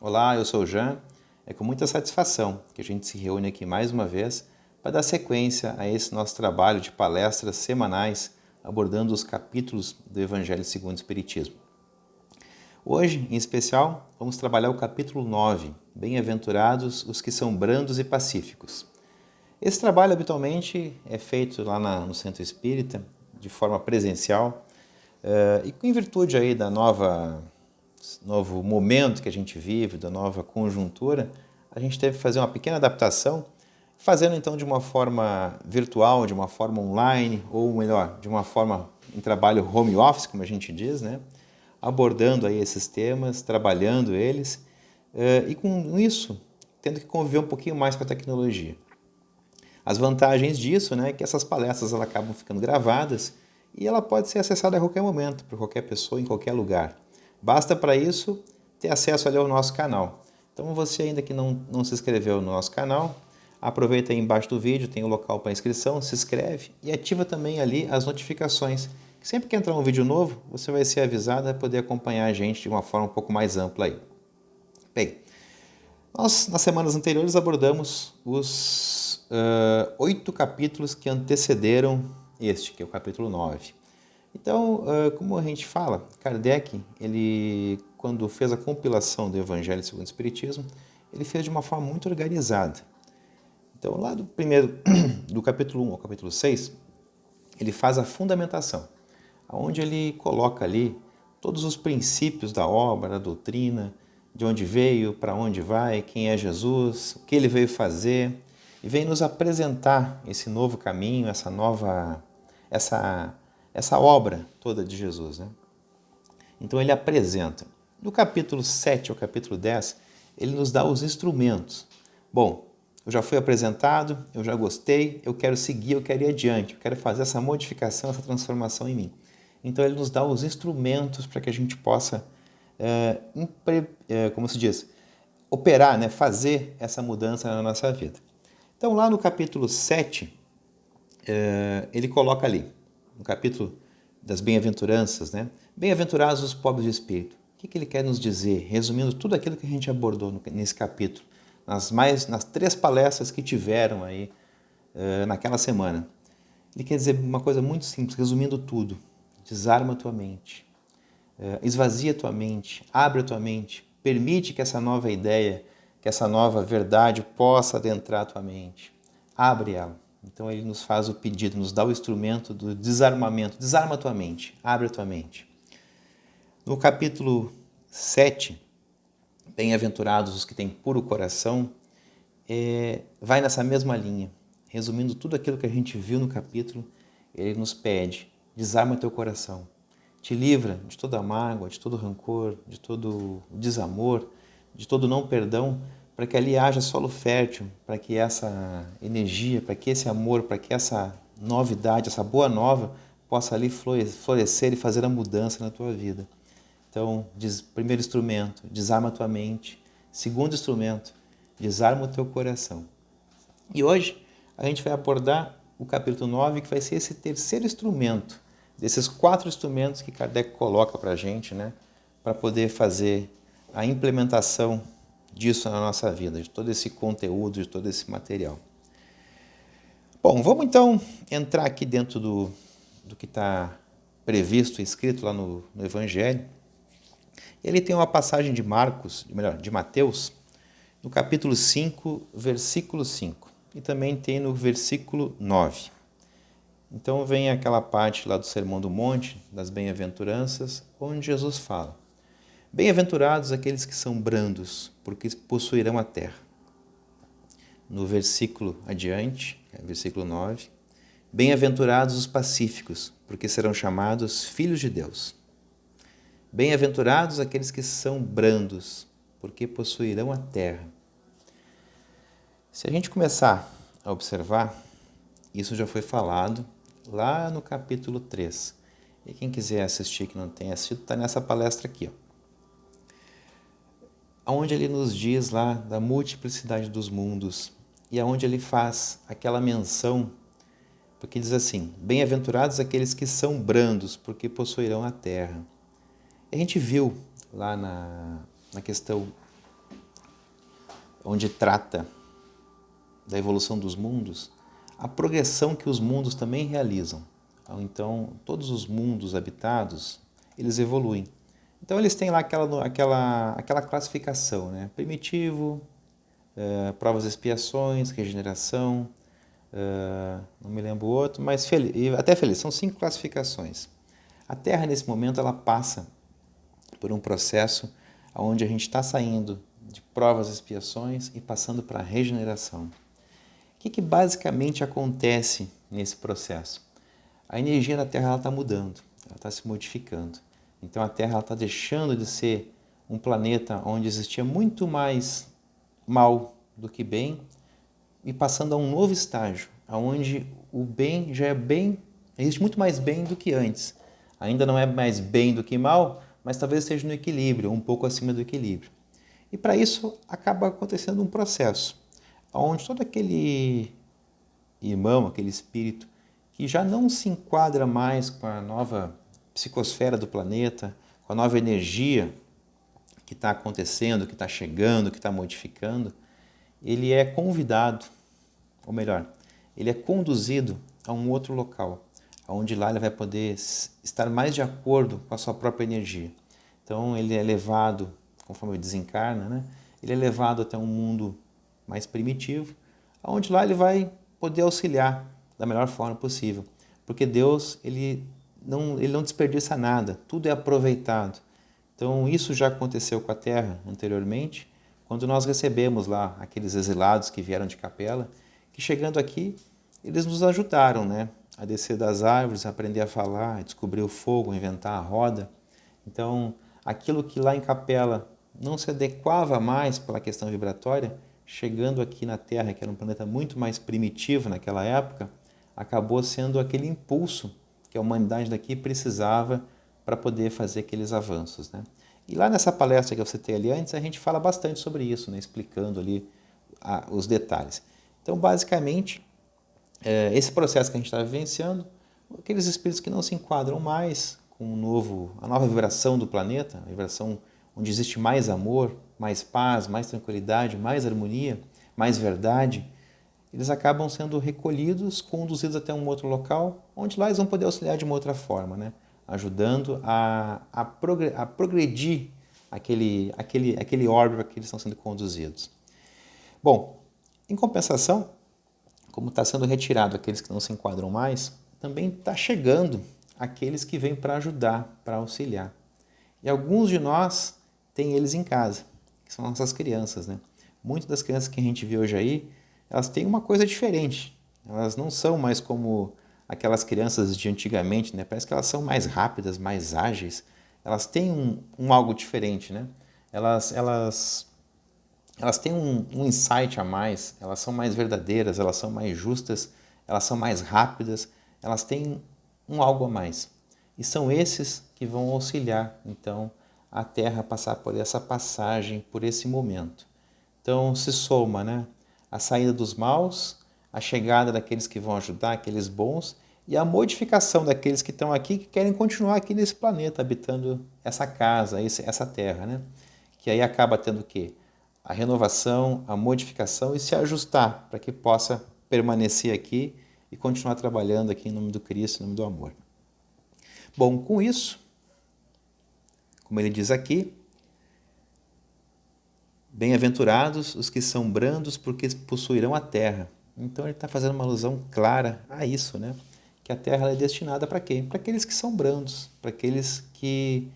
Olá, eu sou o Jean. É com muita satisfação que a gente se reúne aqui mais uma vez para dar sequência a esse nosso trabalho de palestras semanais abordando os capítulos do Evangelho segundo o Espiritismo. Hoje, em especial, vamos trabalhar o capítulo 9, Bem-aventurados os que são brandos e pacíficos. Esse trabalho habitualmente é feito lá no Centro Espírita, de forma presencial, e em virtude aí da novo momento que a gente vive, da nova conjuntura, a gente teve que fazer uma pequena adaptação, fazendo então de uma forma virtual, de uma forma online, ou melhor, de uma forma em trabalho home office, como a gente diz, né? Abordando aí esses temas, trabalhando eles, e com isso, tendo que conviver um pouquinho mais com a tecnologia. As vantagens disso, né, é que essas palestras elas acabam ficando gravadas e ela pode ser acessada a qualquer momento, por qualquer pessoa, em qualquer lugar. Basta para isso ter acesso ali ao nosso canal. Então você ainda que não se inscreveu no nosso canal, aproveita aí embaixo do vídeo, tem o local para inscrição, se inscreve e ativa também ali as notificações. Sempre que entrar um vídeo novo, você vai ser avisado e vai poder acompanhar a gente de uma forma um pouco mais ampla aí. Bem, nós nas semanas anteriores abordamos os 8 capítulos que antecederam este, que é o capítulo 9. Então, como a gente fala, Kardec, ele, quando fez a compilação do Evangelho segundo o Espiritismo, ele fez de uma forma muito organizada. Então, lá do capítulo 1 ao capítulo 6, ele faz a fundamentação, onde ele coloca ali todos os princípios da obra, da doutrina, de onde veio, para onde vai, quem é Jesus, o que ele veio fazer, e vem nos apresentar esse novo caminho, essa obra toda de Jesus, né? Então ele apresenta. Do capítulo 7 ao capítulo 10, ele nos dá os instrumentos. Bom, eu já fui apresentado, eu já gostei, eu quero seguir, eu quero ir adiante, eu quero fazer essa modificação, essa transformação em mim. Então ele nos dá os instrumentos para que a gente possa, como se diz, operar, né? Fazer essa mudança na nossa vida. Então lá no capítulo 7, ele coloca ali, no capítulo das bem-aventuranças, né? Bem-aventurados os pobres de espírito. O que ele quer nos dizer? Resumindo tudo aquilo que a gente abordou nesse capítulo, nas 3 palestras que tiveram aí naquela semana. Ele quer dizer uma coisa muito simples, resumindo tudo. Desarma a tua mente, esvazia a tua mente, abre a tua mente, permite que essa nova ideia, que essa nova verdade possa adentrar a tua mente. Abre ela. Então ele nos faz o pedido, nos dá o instrumento do desarmamento. Desarma a tua mente, abre a tua mente. No capítulo 7, Bem-aventurados os que têm puro coração, vai nessa mesma linha. Resumindo tudo aquilo que a gente viu no capítulo, ele nos pede, desarma teu coração. Te livra de toda mágoa, de todo rancor, de todo desamor, de todo não perdão, para que ali haja solo fértil, para que essa energia, para que esse amor, para que essa novidade, essa boa nova, possa ali florescer e fazer a mudança na tua vida. Então, primeiro instrumento, desarma a tua mente. Segundo instrumento, desarma o teu coração. E hoje a gente vai abordar o capítulo 9, que vai ser esse terceiro instrumento, desses 4 instrumentos que Kardec coloca para a gente, né, para poder fazer a implementação disso na nossa vida, de todo esse conteúdo, de todo esse material. Bom, vamos então entrar aqui dentro do que está previsto, escrito lá no Evangelho. Ele tem uma passagem de Mateus, no capítulo 5, versículo 5, e também tem no versículo 9. Então vem aquela parte lá do Sermão do Monte, das bem-aventuranças, onde Jesus fala: bem-aventurados aqueles que são brandos, porque possuirão a terra. No versículo adiante, versículo 9, bem-aventurados os pacíficos, porque serão chamados filhos de Deus. Bem-aventurados aqueles que são brandos, porque possuirão a terra. Se a gente começar a observar, isso já foi falado lá no capítulo 3. E quem quiser assistir, que não tenha assistido, está nessa palestra aqui, onde ele nos diz lá da multiplicidade dos mundos e aonde ele faz aquela menção, porque diz assim: bem-aventurados aqueles que são brandos, porque possuirão a terra. A gente viu lá na questão onde trata da evolução dos mundos, a progressão que os mundos também realizam. Então, todos os mundos habitados, eles evoluem. Então, eles têm lá aquela classificação, né? Primitivo, provas e expiações, regeneração, não me lembro o outro, mas até feliz, são 5 classificações. A Terra, nesse momento, ela passa por um processo onde a gente está saindo de provas e expiações e passando para a regeneração. O que basicamente acontece nesse processo? A energia da Terra está mudando, ela está se modificando. Então a Terra está deixando de ser um planeta onde existia muito mais mal do que bem e passando a um novo estágio, onde o bem já é bem, existe muito mais bem do que antes. Ainda não é mais bem do que mal, mas talvez esteja no equilíbrio, um pouco acima do equilíbrio. E para isso acaba acontecendo um processo, onde todo aquele irmão, aquele espírito, que já não se enquadra mais com a nova psicosfera do planeta, com a nova energia que está acontecendo, que está chegando, que está modificando, ele é convidado, ou melhor, ele é conduzido a um outro local, onde lá ele vai poder estar mais de acordo com a sua própria energia. Então ele é levado, conforme ele desencarna, né? Ele é levado até um mundo mais primitivo, onde lá ele vai poder auxiliar da melhor forma possível. Porque Deus, ele não desperdiça nada, tudo é aproveitado. Então isso já aconteceu com a Terra anteriormente, quando nós recebemos lá aqueles exilados que vieram de Capela, que chegando aqui, eles nos ajudaram, né? A descer das árvores, a aprender a falar, a descobrir o fogo, a inventar a roda. Então, aquilo que lá em Capela não se adequava mais pela questão vibratória, chegando aqui na Terra, que era um planeta muito mais primitivo naquela época, acabou sendo aquele impulso que a humanidade daqui precisava para poder fazer aqueles avanços, né? E lá nessa palestra que eu citei ali antes, a gente fala bastante sobre isso, né? Explicando ali os detalhes. Então, basicamente, esse processo que a gente está vivenciando, aqueles espíritos que não se enquadram mais com a nova vibração do planeta, a vibração onde existe mais amor, mais paz, mais tranquilidade, mais harmonia, mais verdade, eles acabam sendo recolhidos, conduzidos até um outro local, onde lá eles vão poder auxiliar de uma outra forma, né? Ajudando a progredir aquele orbe para que eles estão sendo conduzidos. Bom, em compensação, como está sendo retirado aqueles que não se enquadram mais, também está chegando aqueles que vêm para ajudar, para auxiliar. E alguns de nós têm eles em casa, que são nossas crianças, né? Muitas das crianças que a gente vê hoje aí, elas têm uma coisa diferente. Elas não são mais como aquelas crianças de antigamente, né? Parece que elas são mais rápidas, mais ágeis. Elas têm um algo diferente, né? Elas têm um insight a mais, elas são mais verdadeiras, elas são mais justas, elas são mais rápidas, elas têm um algo a mais. E são esses que vão auxiliar, então, a Terra a passar por essa passagem, por esse momento. Então, se soma, né? A saída dos maus, a chegada daqueles que vão ajudar, aqueles bons, e a modificação daqueles que estão aqui, que querem continuar aqui nesse planeta, habitando essa casa, essa Terra, né? Que aí acaba tendo o quê? A renovação, a modificação e se ajustar para que possa permanecer aqui e continuar trabalhando aqui em nome do Cristo, em nome do amor. Bom, com isso, como ele diz aqui, bem-aventurados os que são brandos, porque possuirão a terra. Então ele está fazendo uma alusão clara a isso, né? Que a terra é destinada para quem? Para aqueles que são brandos, para aqueles que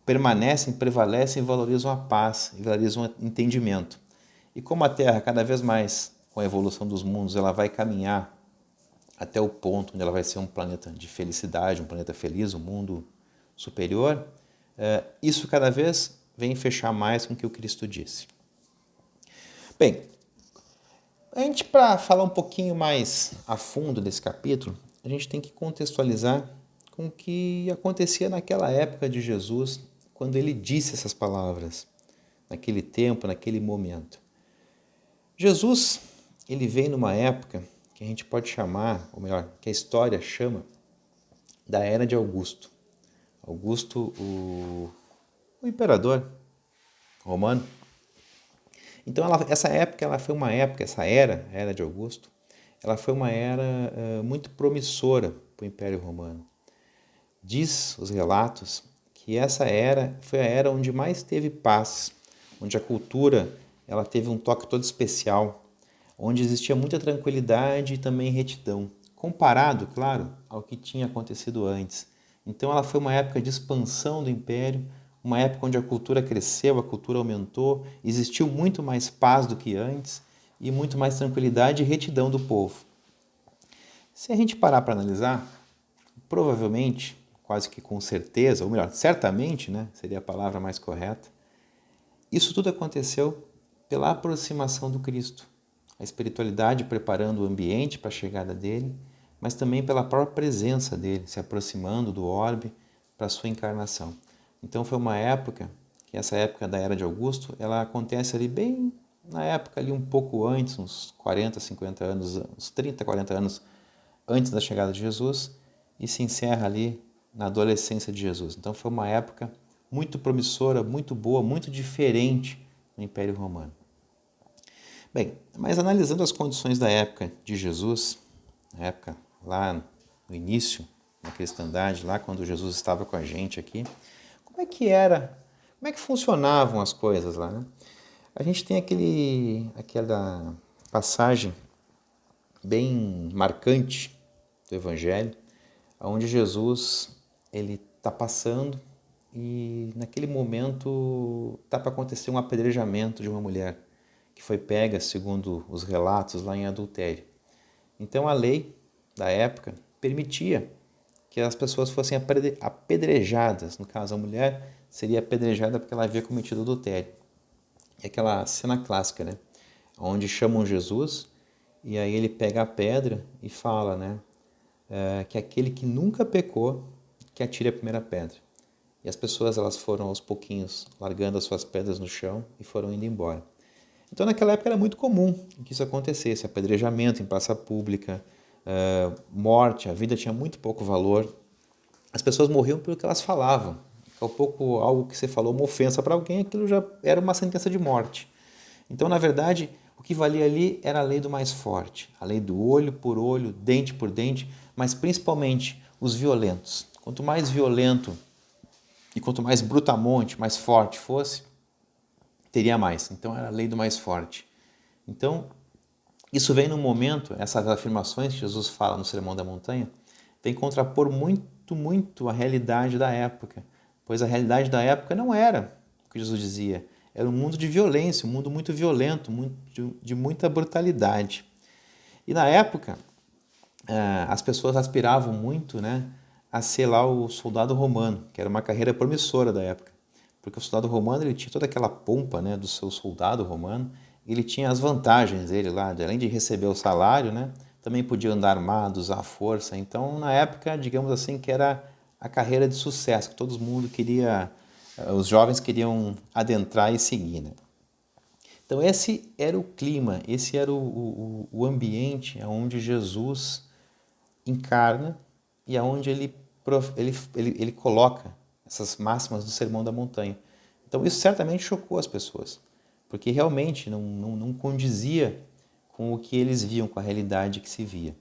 permanecem, prevalecem e valorizam a paz, e valorizam o entendimento. E como a Terra, cada vez mais, com a evolução dos mundos, ela vai caminhar até o ponto onde ela vai ser um planeta de felicidade, um planeta feliz, um mundo superior, isso cada vez vem fechar mais com o que o Cristo disse. Bem, a gente, para falar um pouquinho mais a fundo desse capítulo, a gente tem que contextualizar com o que acontecia naquela época de Jesus, quando ele disse essas palavras, naquele tempo, naquele momento. Jesus, ele veio numa época que a gente pode chamar, ou melhor, que a história chama, da Era de Augusto. Augusto, o imperador romano. Então, essa época, essa era, a Era de Augusto, ela foi uma era muito promissora para o Império Romano. Diz os relatos que essa era foi a era onde mais teve paz, onde a cultura ela teve um toque todo especial, onde existia muita tranquilidade e também retidão, comparado, claro, ao que tinha acontecido antes. Então ela foi uma época de expansão do império, uma época onde a cultura cresceu, a cultura aumentou, existiu muito mais paz do que antes e muito mais tranquilidade e retidão do povo. Se a gente parar para analisar, provavelmente, quase que com certeza, ou melhor, certamente, né, seria a palavra mais correta, isso tudo aconteceu pela aproximação do Cristo. A espiritualidade preparando o ambiente para a chegada dele, mas também pela própria presença dele, se aproximando do orbe para a sua encarnação. Então foi uma época, que essa época da Era de Augusto, ela acontece ali bem na época ali um pouco antes, uns 40, 50 anos, uns 30, 40 anos antes da chegada de Jesus, e se encerra ali na adolescência de Jesus. Então foi uma época muito promissora, muito boa, muito diferente no Império Romano. Bem, mas analisando as condições da época de Jesus, na época lá no início da cristandade, lá quando Jesus estava com a gente aqui, como é que era, como é que funcionavam as coisas lá, né? A gente tem aquela passagem bem marcante do Evangelho, onde Jesus ele está passando e naquele momento está para acontecer um apedrejamento de uma mulher que foi pega, segundo os relatos, lá em adultério. Então a lei da época permitia que as pessoas fossem apedrejadas. No caso, a mulher seria apedrejada porque ela havia cometido adultério. É aquela cena clássica, né? Onde chamam Jesus e aí ele pega a pedra e fala, né? Que aquele que nunca pecou, que atire a primeira pedra. E as pessoas elas foram aos pouquinhos largando as suas pedras no chão e foram indo embora. Então naquela época era muito comum que isso acontecesse, apedrejamento em praça pública, morte, a vida tinha muito pouco valor. As pessoas morriam pelo que elas falavam. Daqui a pouco algo que você falou, uma ofensa para alguém, aquilo já era uma sentença de morte. Então, na verdade, o que valia ali era a lei do mais forte, a lei do olho por olho, dente por dente, mas principalmente os violentos. Quanto mais violento e quanto mais brutamonte, mais forte fosse, teria mais. Então era a lei do mais forte. Então, isso vem num momento, essas afirmações que Jesus fala no Sermão da Montanha, vem contrapor muito a realidade da época, pois a realidade da época não era o que Jesus dizia, era um mundo de violência, um mundo muito violento, de muita brutalidade. E na época, as pessoas aspiravam muito, né, a ser lá o soldado romano, que era uma carreira promissora da época. Porque o soldado romano ele tinha toda aquela pompa, né, do seu soldado romano, ele tinha as vantagens dele lá, além de receber o salário, né, também podia andar armado, usar a força. Então, na época, digamos assim, que era a carreira de sucesso, que todo mundo queria, os jovens queriam adentrar e seguir, né? Então, esse era o clima, esse era o ambiente onde Jesus encarna e aonde ele coloca essas máximas do Sermão da Montanha. Então isso certamente chocou as pessoas, porque realmente não condizia com o que eles viam, com a realidade que se via.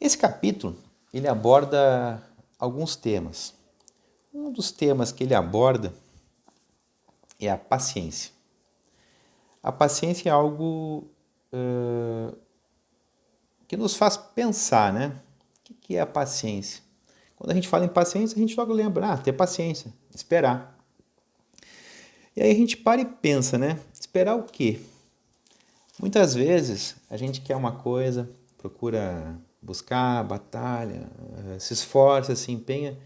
Esse capítulo, ele aborda alguns temas. Um dos temas que ele aborda é a paciência. A paciência é algo que nos faz pensar, né? O que é a paciência? Quando a gente fala em paciência, a gente logo lembra, ter paciência, esperar. E aí a gente para e pensa, né? Esperar o quê? Muitas vezes a gente quer uma coisa, procura buscar, batalha, se esforça, se empenha,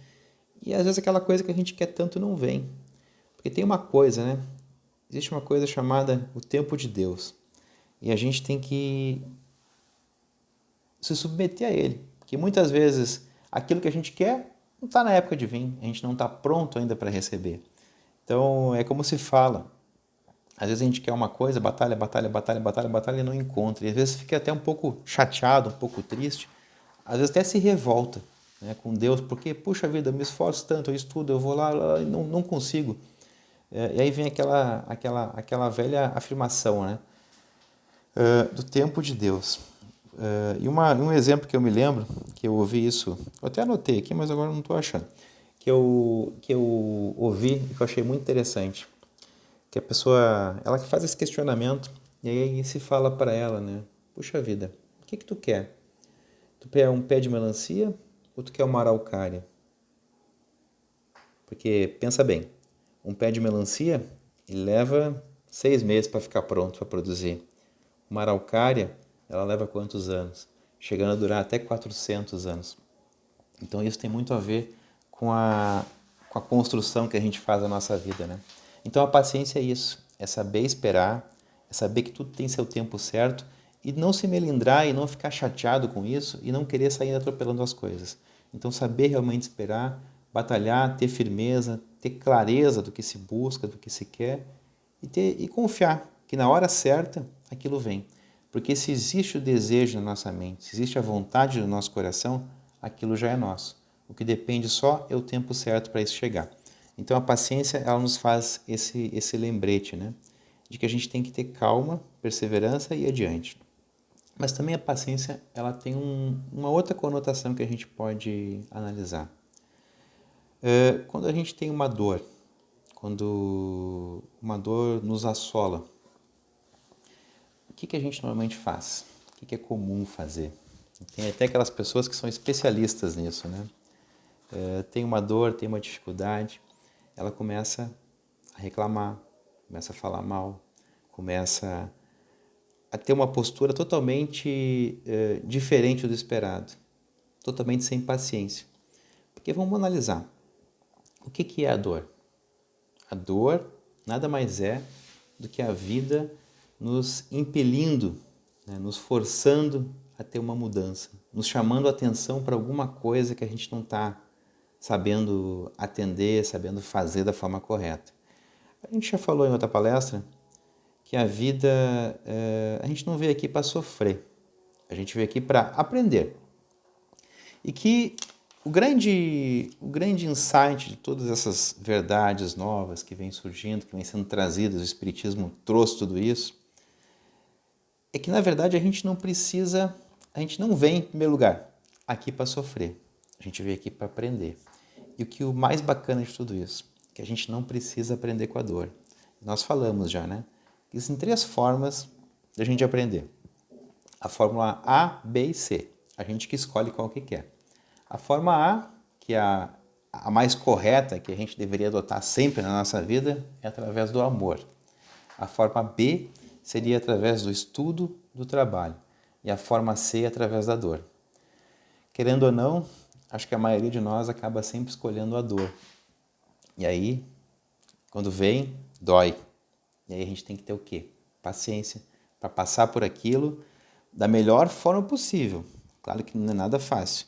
e às vezes aquela coisa que a gente quer tanto não vem. Porque tem uma coisa, né? Existe uma coisa chamada o tempo de Deus. E a gente tem que se submeter a ele. Porque muitas vezes aquilo que a gente quer não está na época de vir, a gente não está pronto ainda para receber. Então é como se fala. Às vezes a gente quer uma coisa, batalha e não encontra. E às vezes fica até um pouco chateado, um pouco triste. Às vezes até se revolta, né, com Deus, porque, puxa vida, eu me esforço tanto, eu estudo, eu vou lá e não consigo. E aí vem aquela velha afirmação, né? Do tempo de Deus. Um exemplo que eu me lembro, que eu ouvi isso, eu até anotei aqui, mas agora não estou achando, que eu ouvi e que eu achei muito interessante, que a pessoa, ela faz esse questionamento e aí se fala para ela, né? Puxa vida, o que tu quer? Tu quer um pé de melancia ou tu quer uma araucária? Porque, pensa bem, um pé de melancia, ele leva 6 meses para ficar pronto para produzir. Uma araucária, ela leva quantos anos? Chegando a durar até 400 anos. Então isso tem muito a ver com a construção que a gente faz da nossa vida, né? Então a paciência é isso, é saber esperar, é saber que tudo tem seu tempo certo e não se melindrar e não ficar chateado com isso e não querer sair atropelando as coisas. Então saber realmente esperar, batalhar, ter firmeza, ter clareza do que se busca, do que se quer e confiar que na hora certa aquilo vem. Porque se existe o desejo na nossa mente, se existe a vontade no nosso coração, aquilo já é nosso. O que depende só é o tempo certo para isso chegar. Então a paciência, ela nos faz esse lembrete, né? De que a gente tem que ter calma, perseverança e ir adiante. Mas também a paciência, ela tem uma outra conotação que a gente pode analisar. Quando a gente tem uma dor, quando uma dor nos assola, o que a gente normalmente faz? O que é comum fazer? Tem até aquelas pessoas que são especialistas nisso, né? Tem uma dor, tem uma dificuldade, ela começa a reclamar, começa a falar mal, começa a ter uma postura totalmente diferente do esperado, totalmente sem paciência. Porque vamos analisar, o que é a dor? A dor nada mais é do que a vida nos impelindo, né, nos forçando a ter uma mudança, nos chamando a atenção para alguma coisa que a gente não está sabendo atender, sabendo fazer da forma correta. A gente já falou em outra palestra que a vida, a gente não veio aqui para sofrer, a gente veio aqui para aprender. E que o grande insight de todas essas verdades novas que vêm surgindo, que vêm sendo trazidas, o Espiritismo trouxe tudo isso, é que na verdade a gente não vem, em primeiro lugar, aqui para sofrer, a gente veio aqui para aprender. E o mais bacana de tudo isso, que a gente não precisa aprender com a dor. Nós falamos já, né? Existem 3 formas de a gente aprender. A fórmula A, B e C. A gente que escolhe qual que quer. A forma A, que é a mais correta, que a gente deveria adotar sempre na nossa vida, é através do amor. A forma B seria através do estudo, do trabalho. E a forma C através da dor. Querendo ou não, acho que a maioria de nós acaba sempre escolhendo a dor. E aí, quando vem, dói. E aí a gente tem que ter o quê? Paciência para passar por aquilo da melhor forma possível. Claro que não é nada fácil,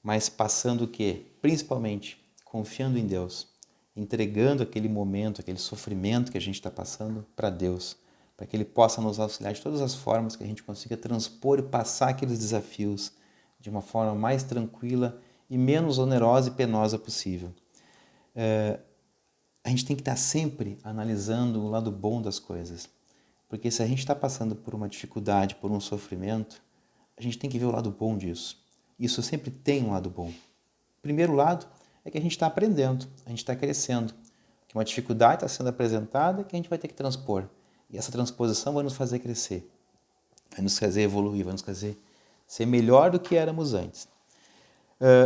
mas passando o quê? Principalmente confiando em Deus, entregando aquele momento, aquele sofrimento que a gente está passando para Deus, para que Ele possa nos auxiliar de todas as formas que a gente consiga transpor e passar aqueles desafios de uma forma mais tranquila e menos onerosa e penosa possível. A gente tem que estar sempre analisando o lado bom das coisas. Porque se a gente está passando por uma dificuldade, por um sofrimento, a gente tem que ver o lado bom disso. Isso sempre tem um lado bom. O primeiro lado é que a gente está aprendendo, a gente está crescendo. Que uma dificuldade está sendo apresentada que a gente vai ter que transpor. E essa transposição vai nos fazer crescer, vai nos fazer evoluir, vai nos fazer ser melhor do que éramos antes.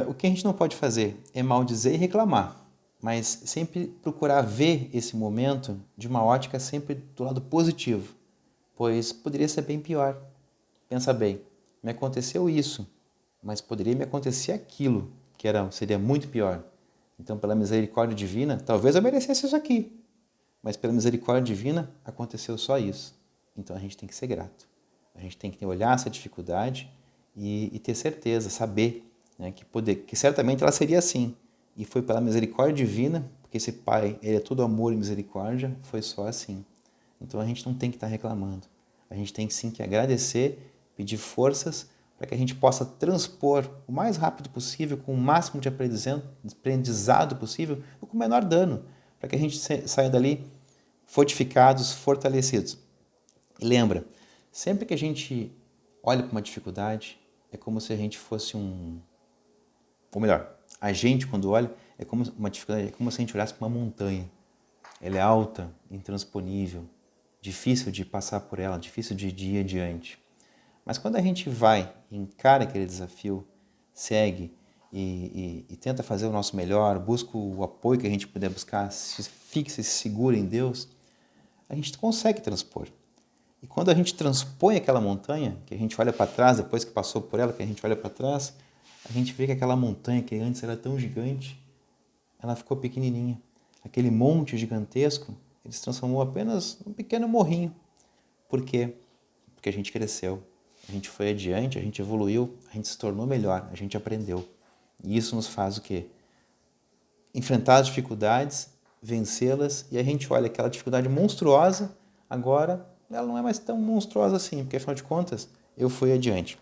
O que a gente não pode fazer é maldizer e reclamar, mas sempre procurar ver esse momento de uma ótica sempre do lado positivo, pois poderia ser bem pior. Pensa bem, me aconteceu isso, mas poderia me acontecer aquilo, seria muito pior. Então, pela misericórdia divina, talvez eu merecesse isso aqui, mas pela misericórdia divina, aconteceu só isso. Então, a gente tem que ser grato. A gente tem que olhar essa dificuldade e ter certeza, saber, né, que certamente ela seria assim. E foi pela misericórdia divina, porque esse Pai, ele é todo amor e misericórdia, foi só assim. Então a gente não tem que estar reclamando. A gente tem sim que agradecer, pedir forças para que a gente possa transpor o mais rápido possível, com o máximo de aprendizado possível, ou com o menor dano. para que a gente saia dali fortificados, fortalecidos. E lembra, sempre que a gente olha para uma dificuldade, é como se a gente fosse ou melhor, a gente quando olha, é como uma dificuldade, é como se a gente olhasse para uma montanha. Ela é alta, intransponível, difícil de passar por ela, difícil de ir adiante. Mas quando a gente vai, encara aquele desafio, segue e tenta fazer o nosso melhor, busca o apoio que a gente puder buscar, se fixa e se segura em Deus, a gente consegue transpor. E quando a gente transpõe aquela montanha, que a gente olha para trás, depois que passou por ela, que a gente olha para trás, a gente vê que aquela montanha que antes era tão gigante, ela ficou pequenininha. Aquele monte gigantesco, ele se transformou apenas num pequeno morrinho. Por quê? Porque a gente cresceu, a gente foi adiante, a gente evoluiu, a gente se tornou melhor, a gente aprendeu. E isso nos faz o quê? Enfrentar as dificuldades, vencê-las, e a gente olha aquela dificuldade monstruosa, agora ela não é mais tão monstruosa assim, porque afinal de contas eu fui adiante.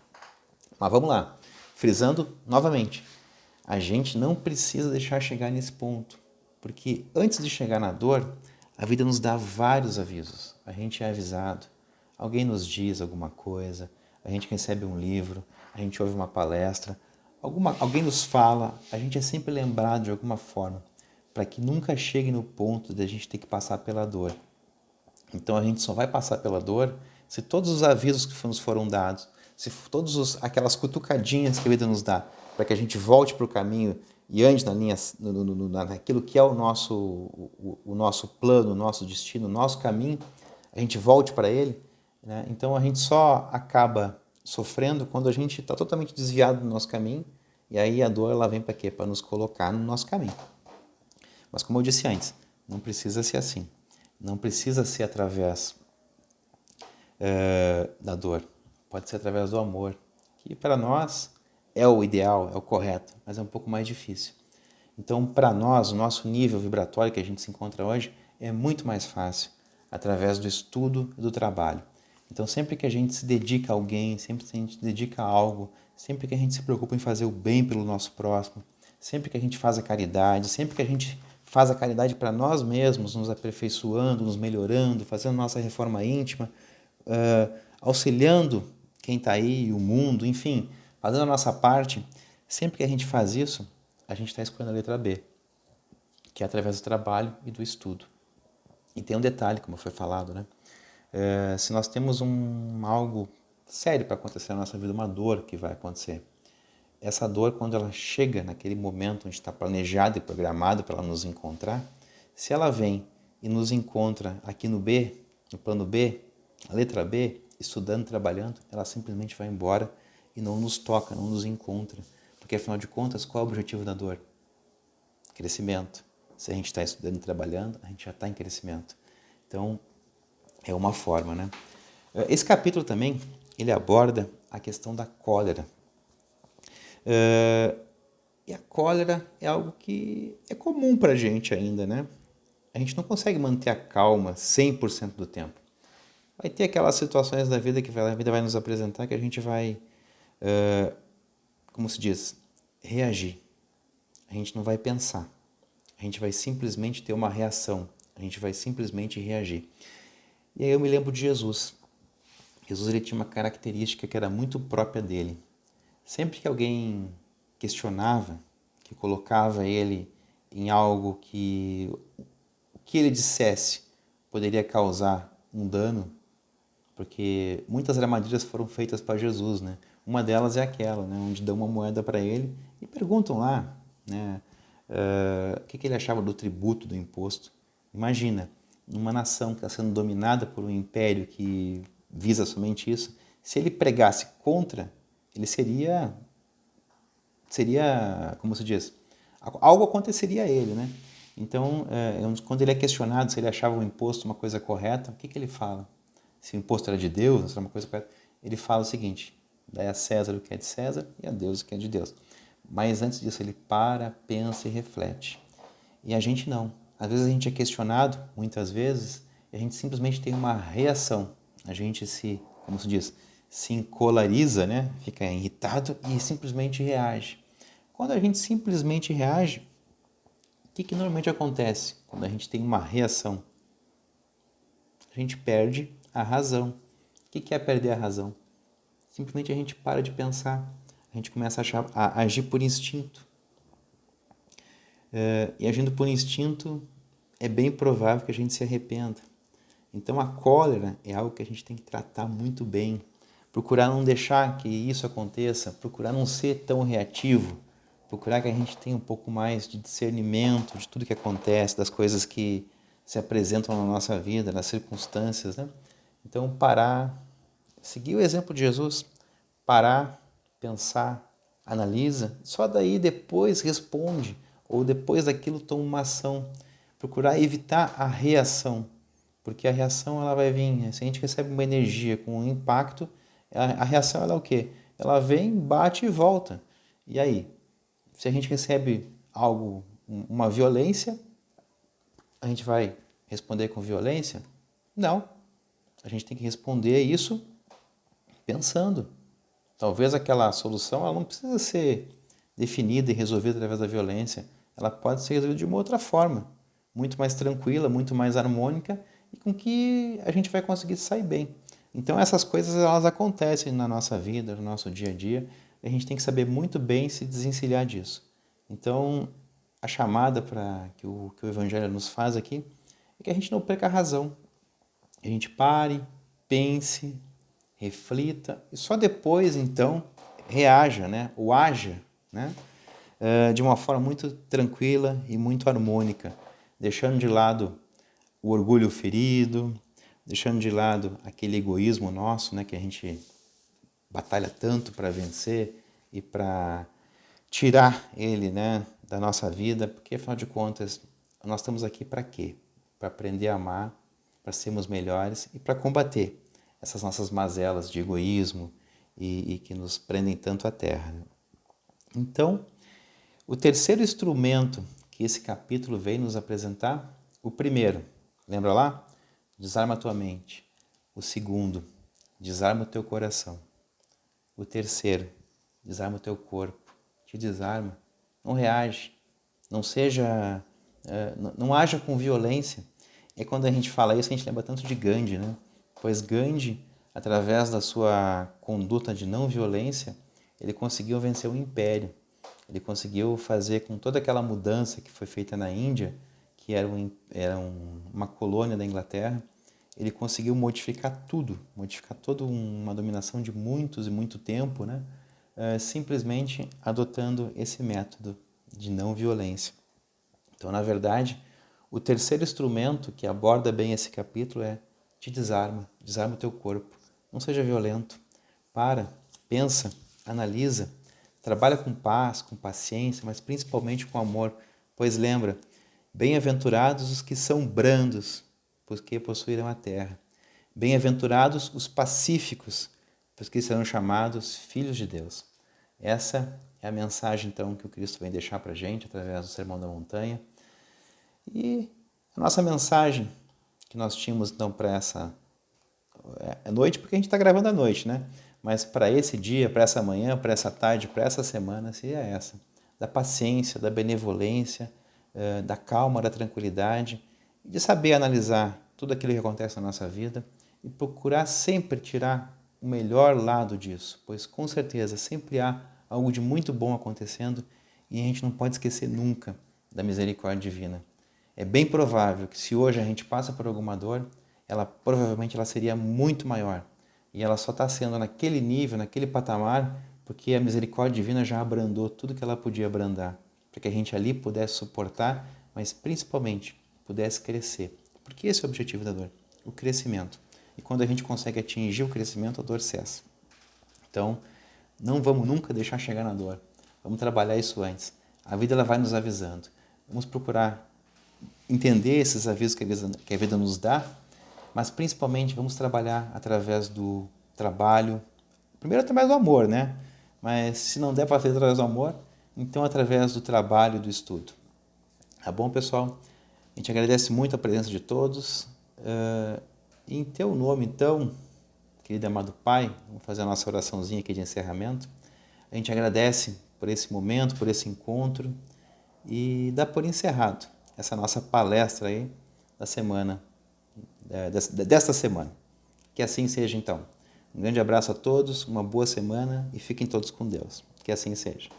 Mas vamos lá, frisando novamente, a gente não precisa deixar chegar nesse ponto, porque antes de chegar na dor, a vida nos dá vários avisos. A gente é avisado, alguém nos diz alguma coisa, a gente recebe um livro, a gente ouve uma palestra, alguém nos fala, a gente é sempre lembrado de alguma forma, para que nunca chegue no ponto de a gente ter que passar pela dor. Então a gente só vai passar pela dor se todos os avisos que nos foram dados, se todas aquelas cutucadinhas que a vida nos dá, para que a gente volte para o caminho e ande na linha, naquilo que é o nosso plano, o nosso destino, o nosso caminho, a gente volte para ele, né? Então a gente só acaba sofrendo quando a gente está totalmente desviado do nosso caminho, e aí a dor ela vem para quê? Para nos colocar no nosso caminho. Mas como eu disse antes, não precisa ser assim. Não precisa ser através da dor. Pode ser através do amor, que para nós é o ideal, é o correto, mas é um pouco mais difícil. Então, para nós, o nosso nível vibratório que a gente se encontra hoje é muito mais fácil através do estudo e do trabalho. Então, sempre que a gente se dedica a alguém, sempre que a gente se dedica a algo, sempre que a gente se preocupa em fazer o bem pelo nosso próximo, sempre que a gente faz a caridade, sempre que a gente faz a caridade para nós mesmos, nos aperfeiçoando, nos melhorando, fazendo nossa reforma íntima, auxiliando quem está aí, o mundo, enfim, fazendo a nossa parte, sempre que a gente faz isso, a gente está escolhendo a letra B, que é através do trabalho e do estudo. E tem um detalhe, como foi falado, né? Se nós temos algo sério para acontecer na nossa vida, uma dor que vai acontecer, essa dor, quando ela chega naquele momento onde está planejado e programado para ela nos encontrar, se ela vem e nos encontra aqui no B, no plano B, a letra B, estudando, trabalhando, ela simplesmente vai embora e não nos toca, não nos encontra. Porque, afinal de contas, qual é o objetivo da dor? Crescimento. Se a gente está estudando e trabalhando, a gente já está em crescimento. Então, é uma forma, né? Esse capítulo também, ele aborda a questão da cólera. E a cólera é algo que é comum para a gente ainda, né? A gente não consegue manter a calma 100% do tempo. Vai ter aquelas situações da vida que a vida vai nos apresentar que a gente vai, como se diz, reagir. A gente não vai pensar. A gente vai simplesmente ter uma reação. A gente vai simplesmente reagir. E aí eu me lembro de Jesus. Jesus ele tinha uma característica que era muito própria dele. Sempre que alguém questionava, que colocava ele em algo que o que ele dissesse poderia causar um dano, porque muitas armadilhas foram feitas para Jesus, né? Uma delas é aquela, né? Onde dão uma moeda para ele e perguntam lá, né? O que ele achava do tributo, do imposto. Imagina, numa nação que está sendo dominada por um império que visa somente isso, se ele pregasse contra, ele seria, como se diz, algo aconteceria a ele, né? Então, quando ele é questionado se ele achava o imposto uma coisa correta, o que ele fala? Se o imposto era de Deus, se era uma coisa correta, ele fala o seguinte: dai a César o que é de César e a Deus o que é de Deus. Mas antes disso ele para, pensa e reflete. E a gente não. Às vezes a gente é questionado, muitas vezes, e a gente simplesmente tem uma reação. A gente como se diz, se encolariza, né? Fica irritado e simplesmente reage. Quando a gente simplesmente reage, que normalmente acontece quando a gente tem uma reação? A gente perde a razão. O que é perder a razão? Simplesmente a gente para de pensar, a gente começa a agir por instinto. E agindo por instinto, é bem provável que a gente se arrependa. Então a cólera é algo que a gente tem que tratar muito bem, procurar não deixar que isso aconteça, procurar não ser tão reativo, procurar que a gente tenha um pouco mais de discernimento de tudo que acontece, das coisas que se apresentam na nossa vida, nas circunstâncias, né? Então parar, seguir o exemplo de Jesus, parar, pensar, analisa, só daí depois responde, ou depois daquilo toma uma ação, procurar evitar a reação, porque a reação ela vai vir, se a gente recebe uma energia com um impacto, a reação ela é o quê? Ela vem, bate e volta. E aí? Se a gente recebe algo, uma violência, a gente vai responder com violência? Não. A gente tem que responder isso pensando. Talvez aquela solução ela não precisa ser definida e resolvida através da violência. Ela pode ser resolvida de uma outra forma, muito mais tranquila, muito mais harmônica e com que a gente vai conseguir sair bem. Então essas coisas elas acontecem na nossa vida, no nosso dia a dia, e a gente tem que saber muito bem se desencilhar disso. Então a chamada para que o Evangelho nos faz aqui é que a gente não perca a razão. A gente pare, pense, reflita e só depois então reaja, né? Ou haja, né? De uma forma muito tranquila e muito harmônica, deixando de lado o orgulho ferido, deixando de lado aquele egoísmo nosso, né, que a gente batalha tanto para vencer e para tirar ele, né, da nossa vida, porque afinal de contas nós estamos aqui para quê? Para aprender a amar, para sermos melhores e para combater essas nossas mazelas de egoísmo e que nos prendem tanto à terra. Então, o terceiro instrumento que esse capítulo vem nos apresentar, o primeiro, lembra lá? Desarma a tua mente. O segundo, desarma o teu coração. O terceiro, desarma o teu corpo. Te desarma. Não reage. Não seja... não haja com violência. E quando a gente fala isso, a gente lembra tanto de Gandhi, né? Pois Gandhi, através da sua conduta de não violência, ele conseguiu vencer o império. Ele conseguiu fazer com toda aquela mudança que foi feita na Índia, que era uma colônia da Inglaterra, ele conseguiu modificar tudo, modificar toda uma dominação de muitos e muito tempo, né? Simplesmente adotando esse método de não violência. Então, na verdade, o terceiro instrumento que aborda bem esse capítulo é te desarma, desarma o teu corpo, não seja violento, pensa, analisa, trabalha com paz, com paciência, mas principalmente com amor, pois lembra, bem-aventurados os que são brandos, porque possuirão a terra. Bem-aventurados os pacíficos, porque serão chamados filhos de Deus. Essa é a mensagem, então, que o Cristo vem deixar para a gente através do Sermão da Montanha. E a nossa mensagem que nós tínhamos, então, para essa noite, porque a gente está gravando à noite, né? Mas para esse dia, para essa manhã, para essa tarde, para essa semana, seria essa. Da paciência, da benevolência, da calma, da tranquilidade, de saber analisar tudo aquilo que acontece na nossa vida e procurar sempre tirar o melhor lado disso, pois com certeza sempre há algo de muito bom acontecendo e a gente não pode esquecer nunca da misericórdia divina. É bem provável que se hoje a gente passa por alguma dor, provavelmente ela seria muito maior. E ela só está sendo naquele nível, naquele patamar, porque a misericórdia divina já abrandou tudo que ela podia abrandar, para que a gente ali pudesse suportar, mas principalmente pudesse crescer. Porque esse é o objetivo da dor, o crescimento. E quando a gente consegue atingir o crescimento, a dor cessa. Então, não vamos nunca deixar chegar na dor. Vamos trabalhar isso antes. A vida ela vai nos avisando. Vamos procurar entender esses avisos que a vida nos dá, mas principalmente vamos trabalhar através do trabalho, primeiro através do amor, né? Mas se não der para fazer através do amor, então através do trabalho e do estudo. Tá bom, pessoal? A gente agradece muito a presença de todos. Em teu nome, então, querido e amado Pai, vamos fazer a nossa oraçãozinha aqui de encerramento. A gente agradece por esse momento, por esse encontro E dá por encerrado essa nossa palestra aí da semana, desta semana. Que assim seja então. Um grande abraço a todos, uma boa semana e fiquem todos com Deus. Que assim seja.